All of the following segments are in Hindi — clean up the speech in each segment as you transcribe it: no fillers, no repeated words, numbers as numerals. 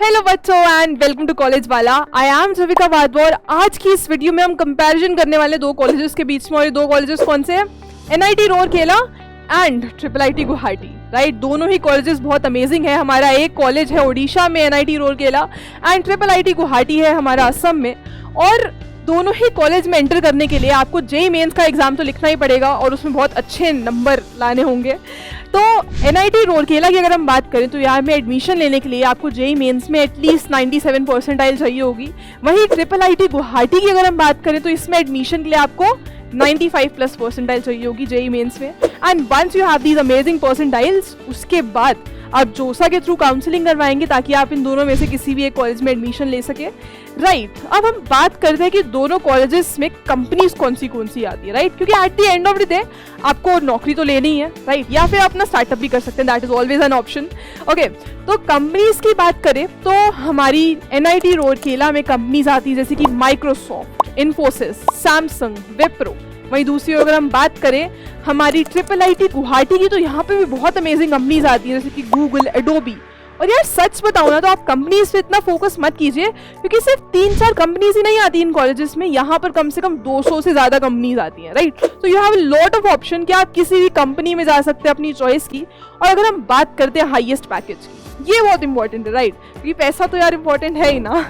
हेलो बच्चों एंड वेलकम टू कॉलेज वाला। आई एम जविका वाधवा और आज की इस वीडियो में हम कंपैरिजन करने वाले दो कॉलेजेस के बीच में। और ये दो कॉलेजेस कौन से हैं? NIT Rourkela and IIIT Guwahati. Right, दोनों ही कॉलेजेस बहुत अमेजिंग है। हमारा एक कॉलेज है उड़ीसा में NIT Rourkela and IIIT Guwahati है हमारा असम में। और दोनों ही कॉलेज में एंटर करने के लिए आपको जेईई मेंस का एग्जाम तो लिखना ही पड़ेगा और उसमें बहुत अच्छे नंबर लाने होंगे। तो एनआईटी रूरकेला की अगर हम बात करें तो यहाँ में एडमिशन लेने के लिए आपको जेईई मेंस में एटलीस्ट 97 परसेंटाइल चाहिए होगी। वहीं IIIT गुवाहाटी की अगर हम बात करें तो इसमें एडमिशन के लिए आपको 95 प्लस परसेंटाइल चाहिए होगी जेईई मेंस में। And once you have these amazing percentiles, उसके बाद आप जोसा के थ्रू काउंसलिंग करवाएंगे ताकि आप इन दोनों में से किसी भी एक कॉलेज में एडमिशन ले सके। राइट, अब हम बात करते हैं कि दोनों कॉलेजेस में कंपनीज कौन सी आती है। राइट, क्योंकि eight the end of the day आपको नौकरी तो लेनी ही है। राइट, या फिर अपना स्टार्टअप भी कर सकते हैं, that is always an option. Okay, तो कंपनीज की बात करें तो हमारी एनआईटी रूरकेला में कंपनीज आती है जैसे कि माइक्रोसॉफ्ट, इन्फोसिस, सैमसंग, विप्रो। वहीं दूसरी ओर अगर हम बात करें हमारी IIIT गुवाहाटी की तो यहाँ पे भी बहुत अमेजिंग कंपनीज आती हैं जैसे कि गूगल, एडोबी। और यार सच बताऊँ ना तो आप कंपनीज पे इतना फोकस मत कीजिए क्योंकि सिर्फ 3-4 कंपनीज ही नहीं आती इन कॉलेजेस में, यहाँ पर कम से कम 200 से ज्यादा कंपनीज आती हैं। राइट, तो you have lot of option कि आप किसी भी कंपनी में जा सकते हैं अपनी चॉइस की। और अगर हम बात करते हैं हाईएस्ट पैकेज की, ये बहुत इंपॉर्टेंट है। राइट, क्योंकि पैसा तो यार इंपॉर्टेंट है ही ना।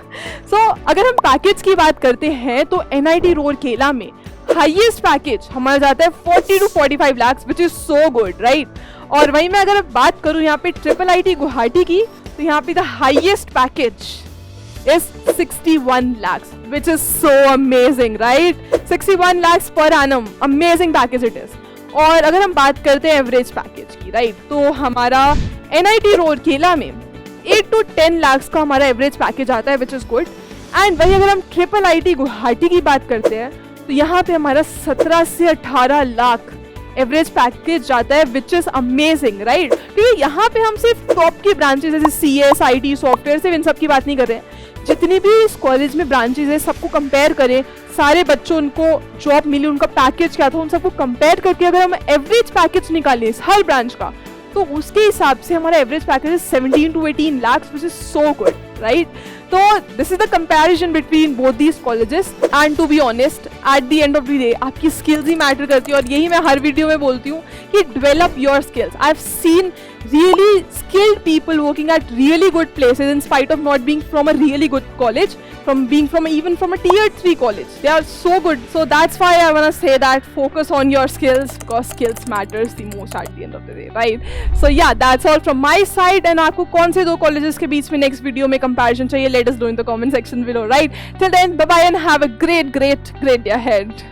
सो अगर हम पैकेज की बात करते हैं तो एनआईटी रूरकेला में हाईएस्ट पैकेज हमारा जाता है 40 to 45 lakh, which is so good. Right, और वहीं मैं अगर बात करूं यहाँ पे IIIT गुवाहाटी की तो यहाँ पे the highest package is 61 lakh, which is so amazing. Right, 61 lakh per annum, amazing package it is. और अगर हम बात करते हैं एवरेज पैकेज की, राइट, तो हमारा एनआईटी रूरकेला में 8 to 10 लाख का हमारा एवरेज पैकेज आता है, विच इज गुड। एंड वहीं अगर हम IIIT गुवाहाटी की बात करते हैं तो यहाँ पे हमारा 17 से 18 लाख एवरेज पैकेज जाता है, विच इज अमेजिंग। राइट, क्योंकि यहाँ पे हम सिर्फ टॉप की ब्रांचेस जैसे CS, IT, सॉफ्टवेयर सिर्फ इन सब की बात नहीं कर रहे हैं। जितनी भी इस कॉलेज में ब्रांचेस है सबको कंपेयर करें, सारे बच्चों उनको जॉब मिली, उनका पैकेज क्या था, उन सबको कंपेयर करके अगर हम एवरेज पैकेज निकालें हर ब्रांच का तो उसके हिसाब से हमारा एवरेज पैकेज है 17 to 18 lakh, which is so good. Right, तो this is the comparison between both these colleges. And to be honest at the end of the day आपकी स्किल्स ही मैटर करती है और यही मैं हर वीडियो में बोलती हूँ कि develop your skills. I have seen really skilled people working at really good places in spite of not being from a really good college, from being from even from a tier 3 college. They are so good. So that's why I want to say that focus on your skills because skills matters the most at the end of the day, right? So yeah, that's all from my side. And आपको कौन से दो colleges के बीच में next video में comparison चाहिए, let us know in the comment section below, right? Till then, bye bye and have a great day ahead.